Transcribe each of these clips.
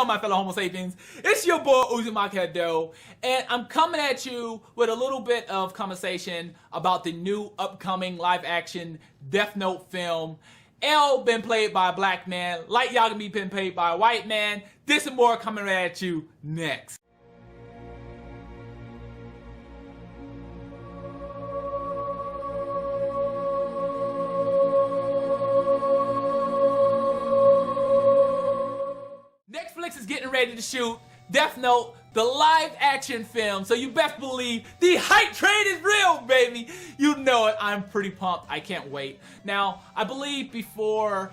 on, my fellow Homo sapiens? It's your boy Uzumaki, and I'm coming at you with a little bit of conversation about the new upcoming live-action Death Note film. L been played by a black man, Light Yagami been played by a white man. This and more coming at you next. Netflix is getting ready to shoot Death Note, the live action film, so you best believe the hype train is real, baby. You know it. I'm pretty pumped. I can't wait. Now, I believe before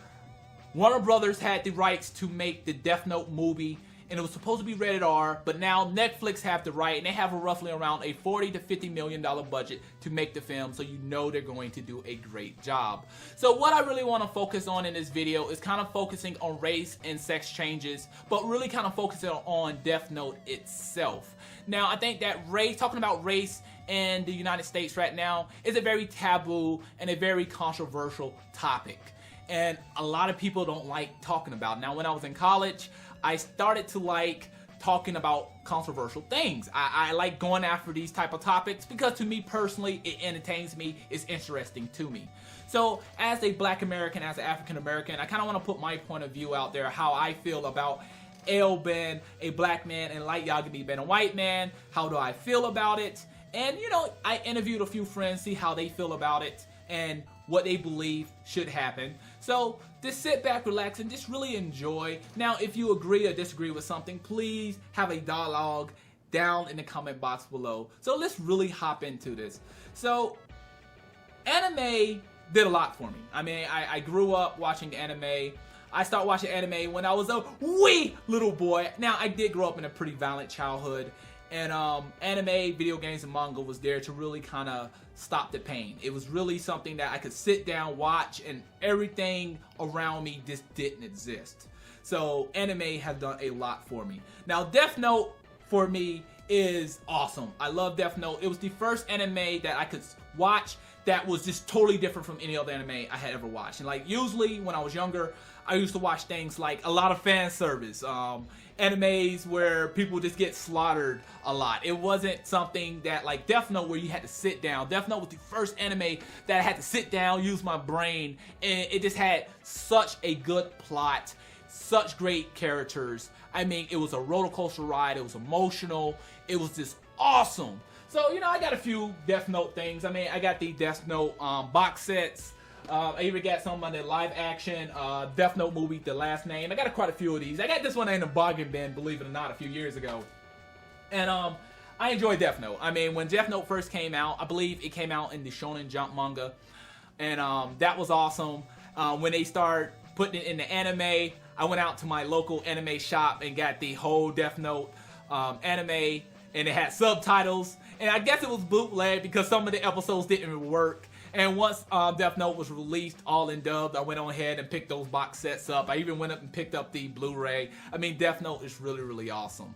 Warner Brothers had the rights to make the Death Note movie, and it was supposed to be rated R, but now Netflix have the right, and they have roughly around a $40 to $50 million budget to make the film, so you know they're going to do a great job. So what I really want to focus on in this video is kind of focusing on race and sex changes, but really kind of focusing on Death Note itself. Now, I think that talking about race in the United States right now is a very taboo and a very controversial topic, and a lot of people don't like talking about it. Now, when I was in college, I started to like talking about controversial things. I like going after these type of topics because to me personally, it entertains me, it's interesting to me. So as a black American, as an African American, I kind of want to put my point of view out there, how I feel about L being a black man and Light Yagami being a white man. How do I feel about it? And you know, I interviewed a few friends, see how they feel about it and what they believe should happen. So just sit back, relax, and just really enjoy. Now, if you agree or disagree with something, please have a dialogue down in the comment box below. So let's really hop into this. So anime did a lot for me. I mean, I grew up watching anime. I started watching anime when I was a wee little boy. Now, I did grow up in a pretty violent childhood. And anime, video games, and manga was there to really kind of stop the pain. It was really something that I could sit down, watch, and everything around me just didn't exist. So anime has done a lot for me. Now, Death Note, for me, is awesome. I love Death Note. It was the first anime that I could watch that was just totally different from any other anime I had ever watched. And like usually when I was younger, I used to watch things like a lot of fan service, animes where people just get slaughtered a lot. It wasn't something that like Death Note where you had to sit down. Death Note was the first anime that I had to sit down, use my brain, and it just had such a good plot, such great characters. I mean, it was a roller coaster ride, it was emotional, it was just awesome. So, you know, I got a few Death Note things. I mean, I got the Death Note box sets. I even got some of the live action Death Note movie, The Last Name. I got quite a few of these. I got this one in a bargain bin, believe it or not, a few years ago. And I enjoyed Death Note. I mean, when Death Note first came out, I believe it came out in the Shonen Jump manga. And that was awesome. When they started putting it in the anime, I went out to my local anime shop and got the whole Death Note anime. And it had subtitles. And I guess it was bootleg because some of the episodes didn't work. And once Death Note was released all in dubbed, I went on ahead and picked those box sets up. I even went up and picked up the Blu-ray. I mean, Death Note is really, really awesome.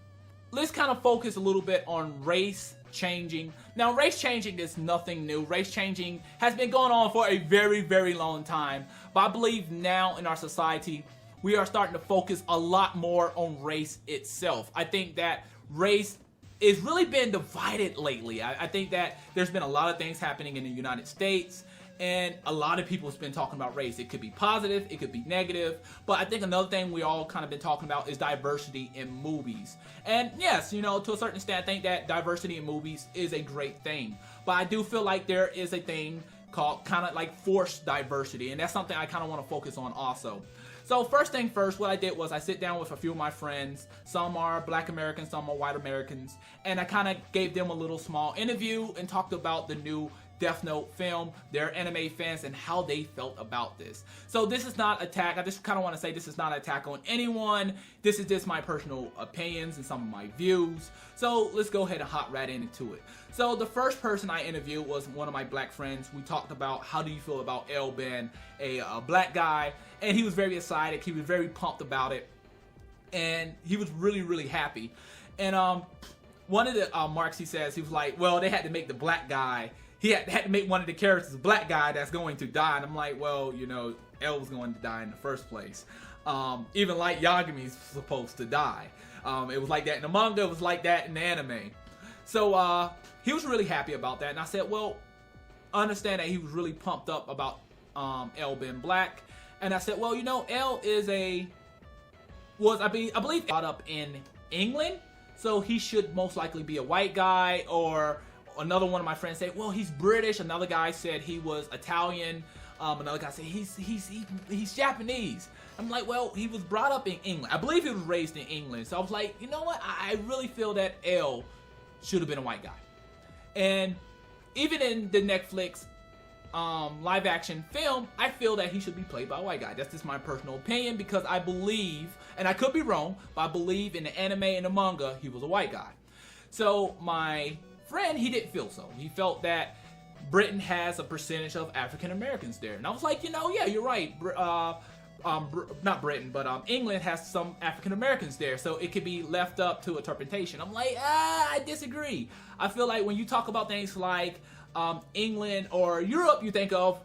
Let's kind of focus a little bit on race changing. Now, race changing is nothing new. Race changing has been going on for a very, very long time. But I believe now in our society, we are starting to focus a lot more on race itself. I think that race it's really been divided lately. I think that there's been a lot of things happening in the United States, and a lot of people have been talking about race. It could be positive, it could be negative, but I think another thing we all kind of been talking about is diversity in movies. And yes, you know, to a certain extent, I think that diversity in movies is a great thing, but I do feel like there is a thing called kind of like forced diversity, and that's something I kind of want to focus on also. So first thing first, what I did was I sit down with a few of my friends. Some are black Americans, some are white Americans. And I kind of gave them a little small interview and talked about the new Death Note film, their anime fans, and how they felt about this. So this is not attack. I just kind of want to say this is not an attack on anyone. This is just my personal opinions and some of my views. So let's go ahead and hop right into it. So the first person I interviewed was one of my black friends. We talked about how do you feel about L being a black guy, and he was very excited. He was very pumped about it, and he was really, really happy. And one of the marks he says, he was like, well, they had to make the black guy, he had to make one of the characters a black guy that's going to die. And I'm like, well, you know, L was going to die in the first place. Even Light Yagami's supposed to die. It was like that in the manga, it was like that in the anime. So he was really happy about that, and I said, well, I understand that he was really pumped up about L being black, and I said, well, you know, L is I believe brought up in England, so he should most likely be a white guy. Or another one of my friends said, well, he's British. Another guy said he was Italian. Another guy said he's Japanese. I'm like, well, he was brought up in England. I believe he was raised in England. So I was like, you know what? I really feel that L should have been a white guy. And even in the Netflix live action film, I feel that he should be played by a white guy. That's just my personal opinion, because I believe, and I could be wrong, but I believe in the anime and the manga, he was a white guy. So my friend, he didn't feel so. He felt that Britain has a percentage of African Americans there. And I was like, you know, yeah, you're right. Not Britain, but England has some African Americans there, so it could be left up to interpretation. I'm like, I disagree. I feel like when you talk about things like England or Europe, you think of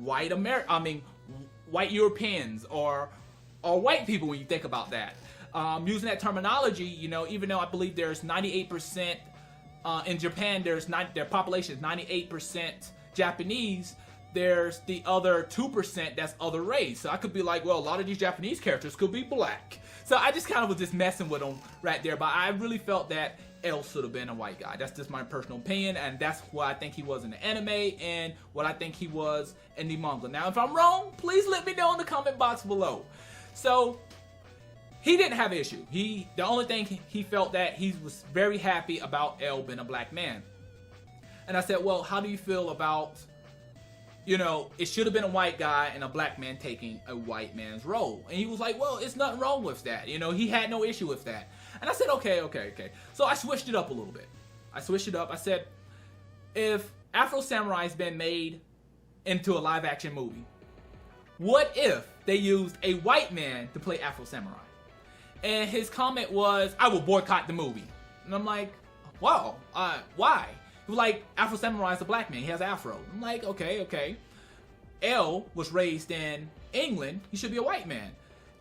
white Europeans or white people when you think about that. Using that terminology, you know, even though I believe there's 98% in Japan, their population is 98% Japanese. There's the other 2% that's other race. So I could be like, well, a lot of these Japanese characters could be black. So I just kind of was just messing with them right there. But I really felt that L should have been a white guy. That's just my personal opinion, and that's what I think he was in the anime and what I think he was in the manga. Now, if I'm wrong, please let me know in the comment box below. So he didn't have an issue. The only thing he felt that he was very happy about L being a black man. And I said, well, how do you feel about, you know, it should have been a white guy and a black man taking a white man's role? And he was like, well, it's nothing wrong with that. You know, he had no issue with that. And I said, okay. So I switched it up a little bit. I said, if Afro Samurai's been made into a live action movie, what if they used a white man to play Afro Samurai? And his comment was, I will boycott the movie. And I'm like, wow, why? He was like, Afro Samurai is a black man. He has afro. I'm like, okay. L was raised in England. He should be a white man.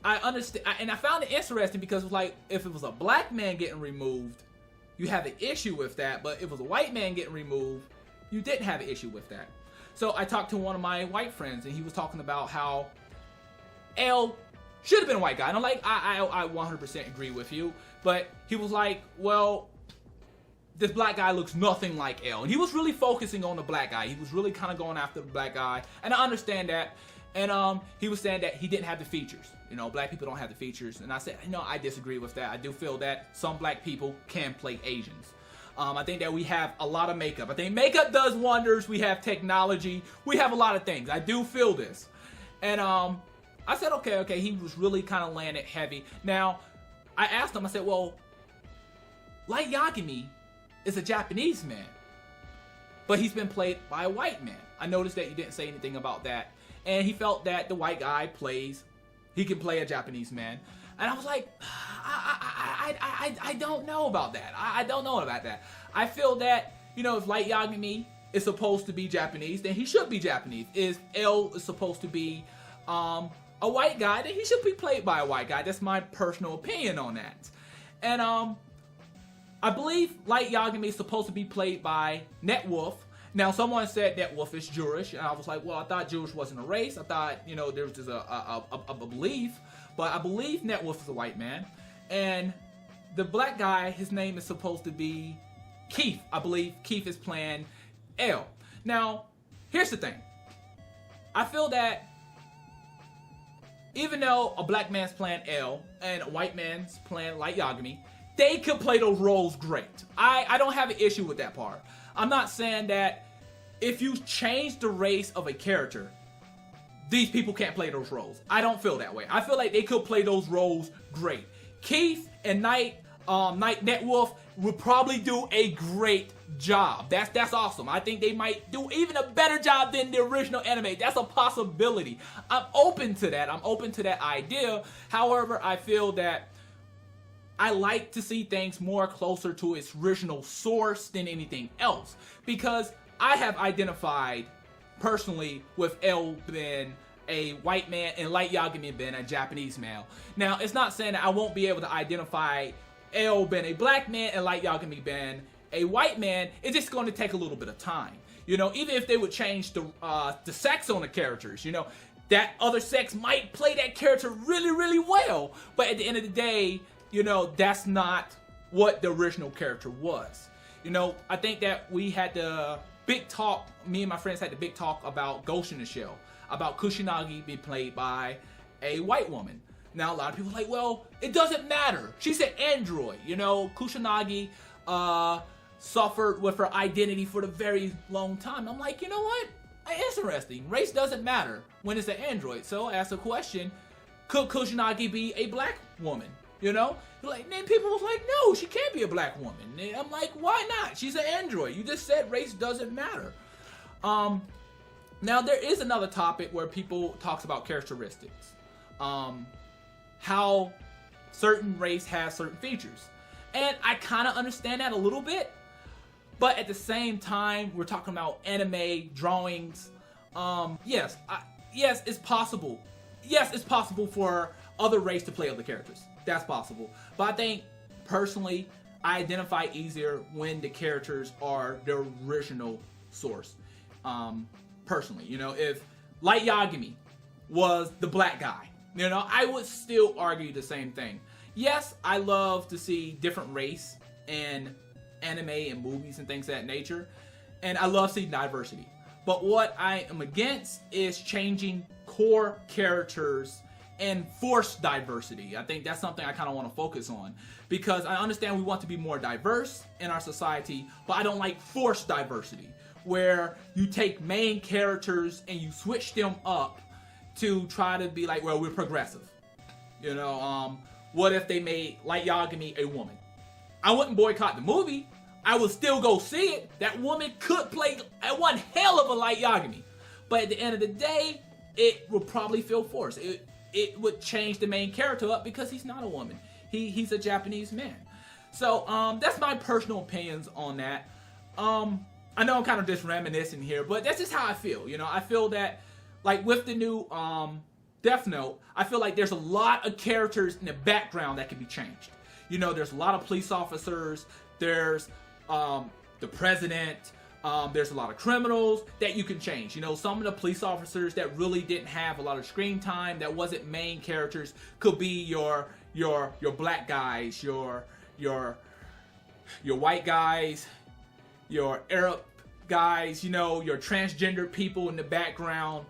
I understand. And I found it interesting because it was like, if it was a black man getting removed, you have an issue with that. But if it was a white man getting removed, you didn't have an issue with that. So I talked to one of my white friends, and he was talking about how L should have been a white guy. And I'm like, I 100% agree with you. But he was like, well, this black guy looks nothing like L. And he was really focusing on the black guy. He was really kind of going after the black guy. And I understand that. And he was saying that he didn't have the features. You know, black people don't have the features. And I said, no, I disagree with that. I do feel that some black people can play Asians. I think that we have a lot of makeup. I think makeup does wonders. We have technology. We have a lot of things. I do feel this. And I said, okay. He was really kind of laying it heavy. Now, I asked him, I said, well, Light Yagami is a Japanese man, but he's been played by a white man. I noticed that you didn't say anything about that. And he felt that the white guy he can play a Japanese man. And I was like, I don't know about that. I don't know about that. I feel that, you know, if Light Yagami is supposed to be Japanese, then he should be Japanese. If L is supposed to be a white guy, then he should be played by a white guy. That's my personal opinion on that. And I believe Light Yagami is supposed to be played by Netwolf. Now, someone said Netwolf is Jewish, and I was like, well, I thought Jewish wasn't a race. I thought, you know, there was just a belief. But I believe Netwolf is a white man. And the black guy, his name is supposed to be Keith. I believe Keith is playing L. Now, here's the thing. I feel that even though a black man's playing L and a white man's playing Light Yagami, they could play those roles great. I don't have an issue with that part. I'm not saying that if you change the race of a character, these people can't play those roles. I don't feel that way. I feel like they could play those roles great. Keith and Netwolf would probably do a great job. That's awesome. I think they might do even a better job than the original anime. That's a possibility. I'm open to that. I'm open to that idea. However, I feel that I like to see things more closer to its original source than anything else, because I have identified personally with L being a white man and Light Yagami Ben a Japanese male. Now, it's not saying that I won't be able to identify Ao Ben a black man and Light Yagami Ben a white man. It's just going to take a little bit of time. You know, even if they would change the sex on the characters, you know, that other sex might play that character really, really well. But at the end of the day, you know, that's not what the original character was. You know, I think that we had the big talk, me and my friends had the big talk about Ghost in the Shell, about Kusanagi being played by a white woman. Now, a lot of people are like, well, it doesn't matter. She's an android. You know, Kusanagi suffered with her identity for a very long time. I'm like, you know what? Interesting. Race doesn't matter when it's an android. So I asked the question, could Kusanagi be a black woman? You know? Like, then people was like, no, she can't be a black woman. And I'm like, why not? She's an android. You just said race doesn't matter. Now, there is another topic where people talks about characteristics. How certain race has certain features. And I kind of understand that a little bit. But at the same time, we're talking about anime, drawings. Yes, it's possible. Yes, it's possible for other race to play other characters. That's possible. But I think, personally, I identify easier when the characters are their original source. Personally, you know, if Light Yagami was the black guy, you know, I would still argue the same thing. Yes, I love to see different race in anime and movies and things of that nature, and I love seeing diversity. But what I am against is changing core characters and forced diversity. I think that's something I kind of want to focus on, because I understand we want to be more diverse in our society, but I don't like forced diversity, where you take main characters and you switch them up to try to be like, well, we're progressive. You know, what if they made Light Yagami a woman? I wouldn't boycott the movie. I would still go see it. That woman could play one hell of a Light Yagami. But at the end of the day, it would probably feel forced. It would change the main character up because he's not a woman. He's a Japanese man. So that's my personal opinions on that. I know I'm kind of just reminiscing here, but that's just how I feel. You know, I feel that, like, with the new Death Note, I feel like there's a lot of characters in the background that can be changed. You know, there's a lot of police officers. There's the president. There's a lot of criminals that you can change. You know, some of the police officers that really didn't have a lot of screen time, that wasn't main characters, could be your black guys, your white guys, your Arab guys, you know, your transgender people in the background.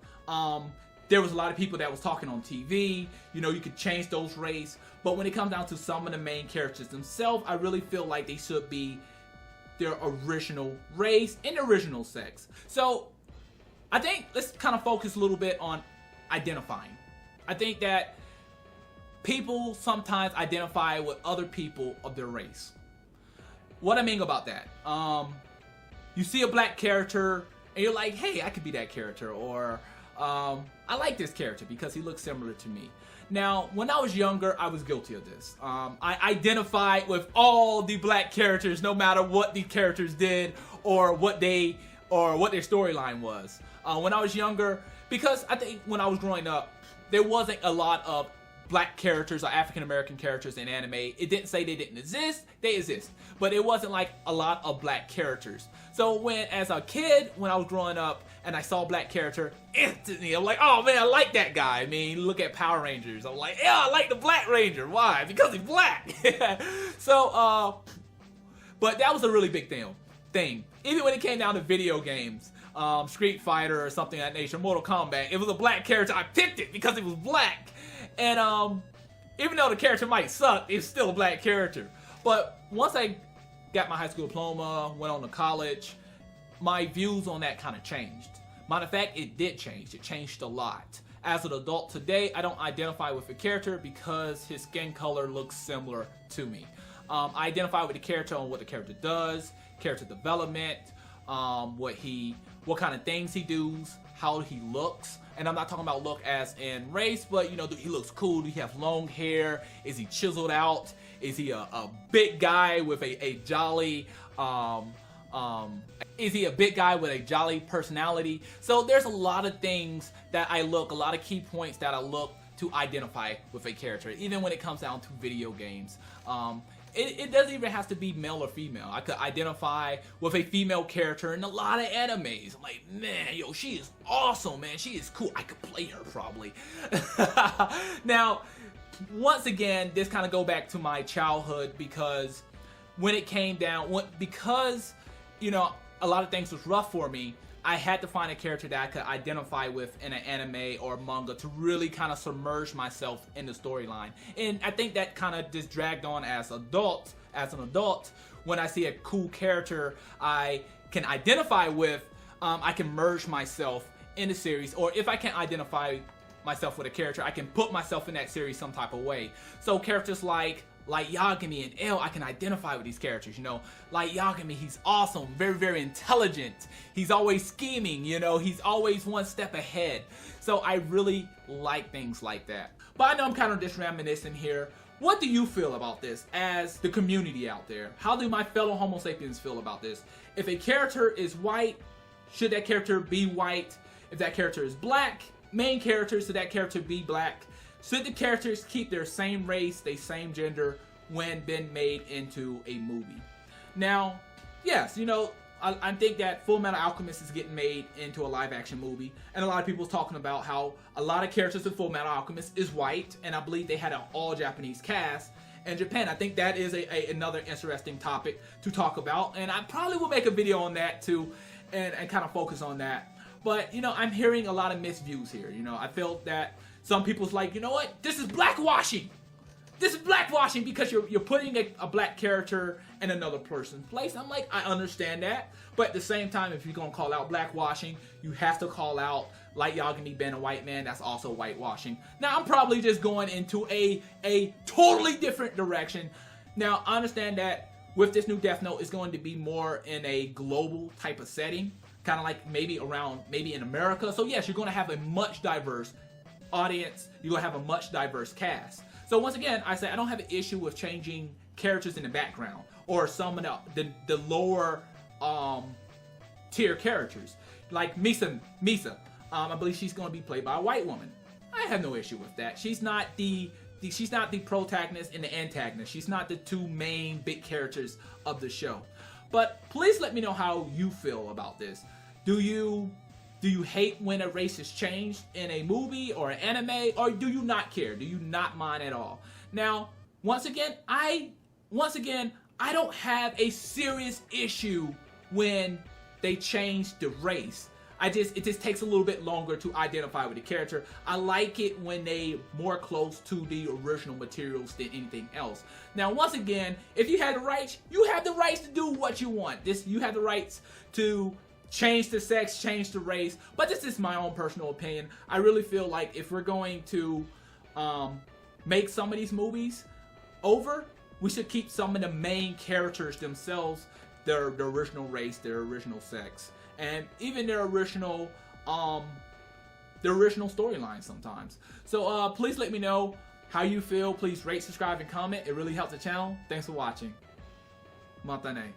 There was a lot of people that was talking on TV. You know, you could change those race. But when it comes down to some of the main characters themselves, I really feel like they should be their original race and original sex. So I think let's kind of focus a little bit on identifying. I think that people sometimes identify with other people of their race. What I mean about that, you see a black character and you're like, hey, I could be that character, or I like this character because he looks similar to me. Now, when I was younger, I was guilty of this. I identified with all the black characters, no matter what the characters did or what their storyline was. When I was younger, because I think when I was growing up, there wasn't a lot of black characters or African American characters in anime. It didn't say they didn't exist; they exist, but it wasn't like a lot of black characters. So as a kid, when I was growing up and I saw a black character, instantly I'm like, oh man, I like that guy. I mean, look at Power Rangers. I'm like, yeah, I like the Black Ranger. Why? Because he's black. So, but that was a really big thing. Even when it came down to video games, Street Fighter or something of that nature, Mortal Kombat, it was a black character. I picked it because it was black. And even though the character might suck, it's still a black character. But once I got my high school diploma, went on to college, my views on that kind of changed. Matter of fact, it did change. It changed a lot. As an adult today, I don't identify with a character because his skin color looks similar to me. I identify with the character on what the character does, character development, what kind of things he does, how he looks. And I'm not talking about look as in race, but you know, he looks cool. Do he have long hair? Is he chiseled out? Is he a big guy with a jolly Is he a big guy with a jolly personality? So there's a lot of things that a lot of key points that I look to identify with a character, even when it comes down to video games. It doesn't even have to be male or female. I could identify with a female character in a lot of animes. I'm like, man, yo, she is awesome, man. She is cool. I could play her probably. Now, once again, this kind of go back to my childhood, because when it came down, because, you know, a lot of things was rough for me, I had to find a character that I could identify with in an anime or manga to really kind of submerge myself in the storyline. And I think that kind of just dragged on as an adult. When I see a cool character I can identify with, I can merge myself in the series. Or if I can't identify myself with a character, I can put myself in that series some type of way. So characters like Yagami and L, I can identify with these characters, you know. Like Yagami, he's awesome, very, very intelligent. He's always scheming, you know. He's always one step ahead. So I really like things like that. But I know I'm kind of just reminiscing here. What do you feel about this as the community out there? How do my fellow Homo sapiens feel about this? If a character is white, should that character be white? If that character is black, main character, should that character be black? Should the characters keep their same race, their same gender when been made into a movie? Now, yes, you know, I think that Full Metal Alchemist is getting made into a live action movie, and a lot of people talking about how a lot of characters in Full Metal Alchemist is white, and I believe they had an all Japanese cast in Japan. I think that is another interesting topic to talk about, and I probably will make a video on that too, and kind of focus on that. But, you know, I'm hearing a lot of misviews here. You know, I felt that some people's like, you know what? This is blackwashing. This is blackwashing because you're putting a black character in another person's place. I'm like, I understand that. But at the same time, if you're going to call out blackwashing, you have to call out, like Yagami being a white man, that's also whitewashing. Now, I'm probably just going into a totally different direction. Now, I understand that with this new Death Note, it's going to be more in a global type of setting. Kind of like maybe in America. So yes, you're going to have a much diverse audience. You're going to have a much diverse cast. So once again, I say I don't have an issue with changing characters in the background or some of the lower tier characters. Like Misa. I believe she's going to be played by a white woman. I have no issue with that. She's not the protagonist and the antagonist. She's not the two main big characters of the show. But please let me know how you feel about this. Do you hate when a race is changed in a movie or an anime, or do you not care? Do you not mind at all? Now, once again, I don't have a serious issue when they change the race. It just takes a little bit longer to identify with the character. I like it when they more close to the original materials than anything else. Now, once again, if you have the rights, you have the rights to do what you want. You have the rights to change the sex, change the race. But this is my own personal opinion. I really feel like if we're going to make some of these movies over, we should keep some of the main characters themselves, their original race, their original sex, and even their original storyline sometimes. So please let me know how you feel. Please rate, subscribe, and comment. It really helps the channel. Thanks for watching. Matane.